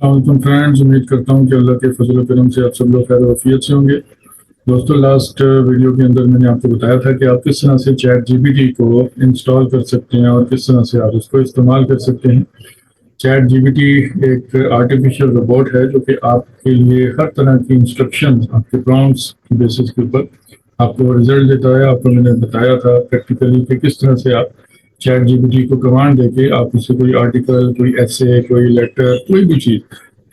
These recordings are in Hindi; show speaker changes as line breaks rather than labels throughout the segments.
अस्सलाम फ्रेंड्स, उम्मीद करता हूँ कि अल्लाह के फजल व करम से आप सब लोग खैर वफियत से होंगे। दोस्तों, लास्ट वीडियो के अंदर मैंने आपको बताया था कि आप किस तरह से चैट जीपीटी को इंस्टॉल कर सकते हैं और किस तरह से आप उसको इस्तेमाल कर सकते हैं। चैट जीपीटी एक आर्टिफिशियल रोबोट है जो कि आपके लिए हर तरह की इंस्ट्रक्शन आपके प्रॉम्प्ट्स की बेसिस के ऊपर आपको रिजल्ट देता है। आपको मैंने बताया था प्रैक्टिकली कि किस तरह से आप चैट जीपीटी को कमांड देके आप उससे कोई आर्टिकल, कोई ऐसे, कोई लेटर, कोई भी चीज़,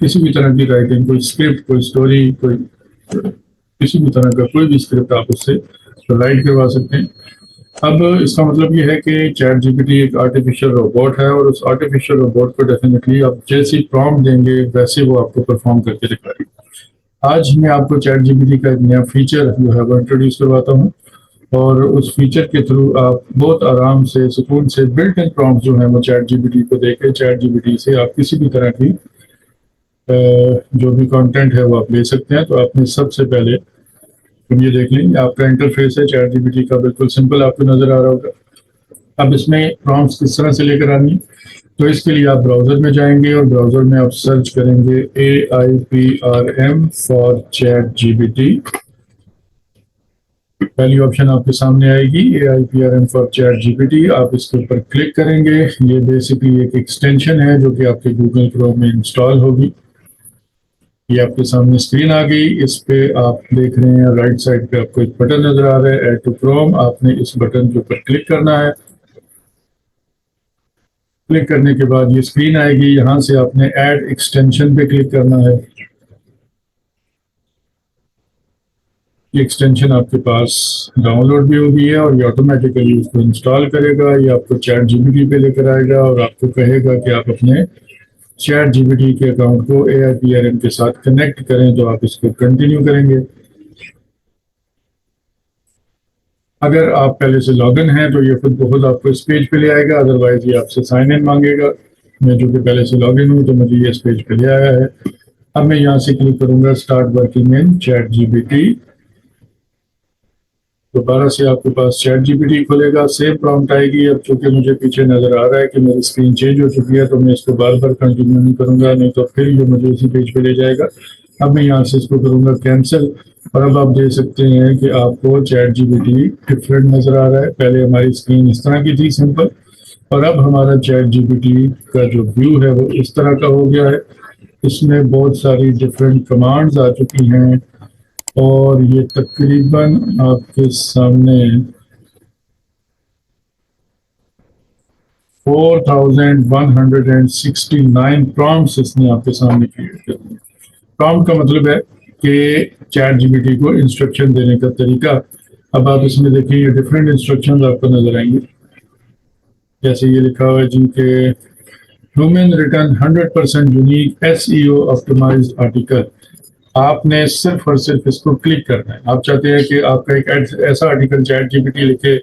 किसी भी तरह की राइटिंग, कोई स्क्रिप्ट, कोई स्टोरी, कोई किसी भी तरह का कोई भी स्क्रिप्ट आप उससे राइट करवा सकते हैं। अब इसका मतलब ये है कि चैट जीपीटी एक आर्टिफिशियल रोबोट है और उस आर्टिफिशियल रोबोट को डेफिनेटली आप जैसी प्रॉम्प्ट देंगे वैसे वो आपको परफॉर्म करके दिखाएगा। आज मैं आपको चैट जीपीटी का एक नया फीचर जो है वो इंट्रोड्यूस करवाता हूँ और उस फीचर के थ्रू आप बहुत आराम से, सुकून से बिल्ट इन प्रॉम्प्ट जो है वो चैट जीपीटी को देके चैट जीपीटी से आप किसी भी तरह की जो भी कंटेंट है वो आप ले सकते हैं। तो आपने सबसे पहले ये देख लें, आपका इंटरफेस है चैट जीपीटी का, बिल्कुल सिंपल आपको नजर आ रहा होगा। अब इसमें प्रॉम्प्ट्स किस तरह से लेकर आनी, तो इसके लिए आप ब्राउजर में जाएंगे और ब्राउजर में आप सर्च करेंगे AIPRM फॉर चैट जीपीटी। पहली ऑप्शन आपके सामने आएगी AIPRM फॉर चैट जीपीटी। आप इसके ऊपर क्लिक करेंगे। ये बेसिकली एक एक्सटेंशन है जो कि आपके गूगल क्रोम में इंस्टॉल होगी। ये आपके सामने स्क्रीन आ गई। इस पे आप देख रहे हैं राइट साइड पे आपको एक बटन नजर आ रहा है, ऐड टू क्रोम। आपने इस बटन के ऊपर क्लिक करना है। क्लिक करने के बाद ये स्क्रीन आएगी। यहाँ से आपने ऐड एक्सटेंशन पे क्लिक करना है। ये एक्सटेंशन आपके पास डाउनलोड भी हो गई है और ये ऑटोमेटिकली उसको इंस्टॉल करेगा। ये आपको चैट जीपीटी पे लेकर आएगा और आपको कहेगा कि आप अपने चैट जीपीटी के अकाउंट को AIPRM के साथ कनेक्ट करें, तो आप इसको कंटिन्यू करेंगे। अगर आप पहले से लॉगिन हैं तो ये खुद ब खुद आपको इस पेज पे ले आएगा, अदरवाइज ये आपसे साइन इन मांगेगा। मैं जो कि पहले से लॉगिन हूँ तो मुझे ये इस पेज पे ले आया है। अब मैं यहाँ से क्लिक करूंगा start working in chat GPT. दोबारा से आपके पास चैट जीपीटी खुलेगा, सेम प्रॉम्प्ट आएगी। अब चूंकि मुझे पीछे नजर आ रहा है कि मेरी स्क्रीन चेंज हो चुकी है तो मैं इसको बार बार कंटिन्यू नहीं करूंगा, नहीं तो फिर ये मुझे इसी पेज पे ले जाएगा। अब मैं यहाँ से इसको करूंगा कैंसिल। और अब आप देख सकते हैं कि आपको चैट जीपीटी डिफरेंट नजर आ रहा है। पहले हमारी स्क्रीन इस तरह की थी, सिंपल, और अब हमारा चैट जीपीटी का जो व्यू है वो इस तरह का हो गया है। इसमें बहुत सारी डिफरेंट कमांड्स आ चुकी हैं और ये तकरीबन आपके सामने 4169 प्रॉम्प्ट्स इसने आपके सामने क्रिएट कर दिए। प्रॉम्प्ट का मतलब है कि चैट जीपीटी को इंस्ट्रक्शन देने का तरीका। अब आप इसमें देखिए ये डिफरेंट इंस्ट्रक्शंस आपको नजर आएंगे। जैसे ये लिखा हुआ है जी के human written 100% unique SEO optimised article. आपने सिर्फ और सिर्फ इसको क्लिक करना है। आप चाहते हैं कि आपका एक ऐसा आर्टिकल चैट जीपीटी लिखे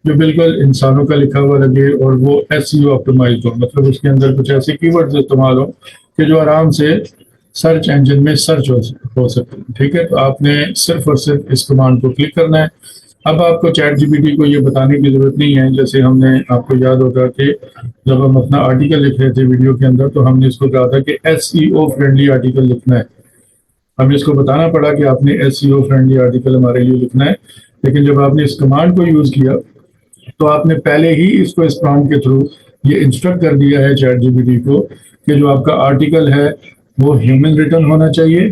जो बिल्कुल इंसानों का लिखा हुआ लगे और वो SEO ऑप्टिमाइज्ड हो, मतलब उसके अंदर कुछ ऐसे कीवर्ड्स इस्तेमाल हो कि जो आराम से सर्च इंजन में सर्च हो सकते हैं। ठीक है, तो आपने सिर्फ और सिर्फ इस कमांड को क्लिक करना है। अब आपको चैट जीपीटी को ये बताने की जरूरत नहीं है। जैसे हमने, आपको याद होगा कि जब हम अपना आर्टिकल लिख रहे थे वीडियो के अंदर तो हमने इसको कहा था कि SEO फ्रेंडली आर्टिकल लिखना है। हमें इसको बताना पड़ा कि आपने SEO फ्रेंडली आर्टिकल हमारे लिए लिखना है। लेकिन जब आपने इस कमांड को यूज किया तो आपने पहले ही इसको इस प्रॉम्प्ट के थ्रू ये इंस्ट्रक्ट कर दिया है चैट जीपीटी को कि जो आपका आर्टिकल है वो ह्यूमन रिटन होना चाहिए,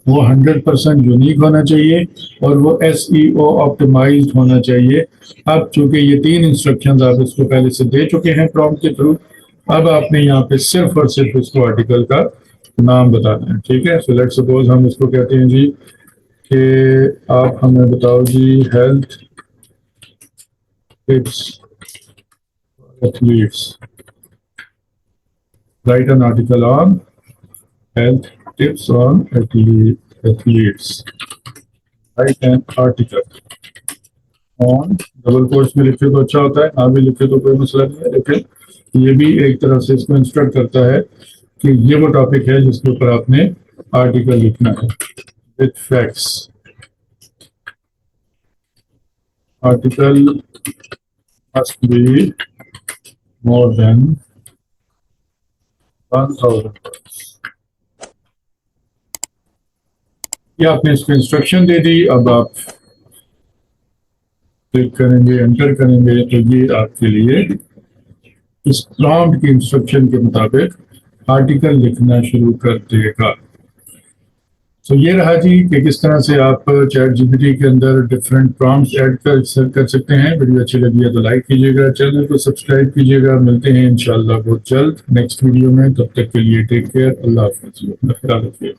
वो 100% यूनिक होना चाहिए और वो SEO ऑप्टिमाइज्ड होना चाहिए। अब चूंकि ये तीन इंस्ट्रक्शंस आप इसको पहले से दे चुके हैं प्रॉम्प्ट के थ्रू, अब आपने यहाँ पे सिर्फ और सिर्फ इसको आर्टिकल का नाम बताना है। ठीक है, सो लेट्स सपोज हम इसको कहते हैं जी कि आप हमें बताओ जी health tips athletes, write an article on health tips on athletes, write an article on, double quotes में लिखे तो अच्छा होता है, ना भी लिखे तो कोई मसला नहीं है, लेकिन ये भी एक तरह से इसको इंस्ट्रक्ट करता है कि ये वो टॉपिक है जिसके ऊपर आपने आर्टिकल लिखना है। With facts, article must be more than 1000 words. या आपने इसको इंस्ट्रक्शन दे दी, अब आप क्लिक करेंगे, एंटर करेंगे, तो ये आपके लिए इस प्रॉम्प्ट की इंस्ट्रक्शन के मुताबिक आर्टिकल लिखना शुरू कर देगा। तो ये रहा जी कि किस तरह से आप चैट जीपीटी के अंदर डिफरेंट प्रॉम्प्ट्स ऐड कर सकते हैं। वीडियो अच्छी लगी है तो लाइक कीजिएगा, चैनल को सब्सक्राइब कीजिएगा। मिलते हैं इंशाल्लाह बहुत जल्द नेक्स्ट वीडियो में। तब तक के लिए टेक केयर, अल्लाह हाफिज़, अपना ख्याल रखिए।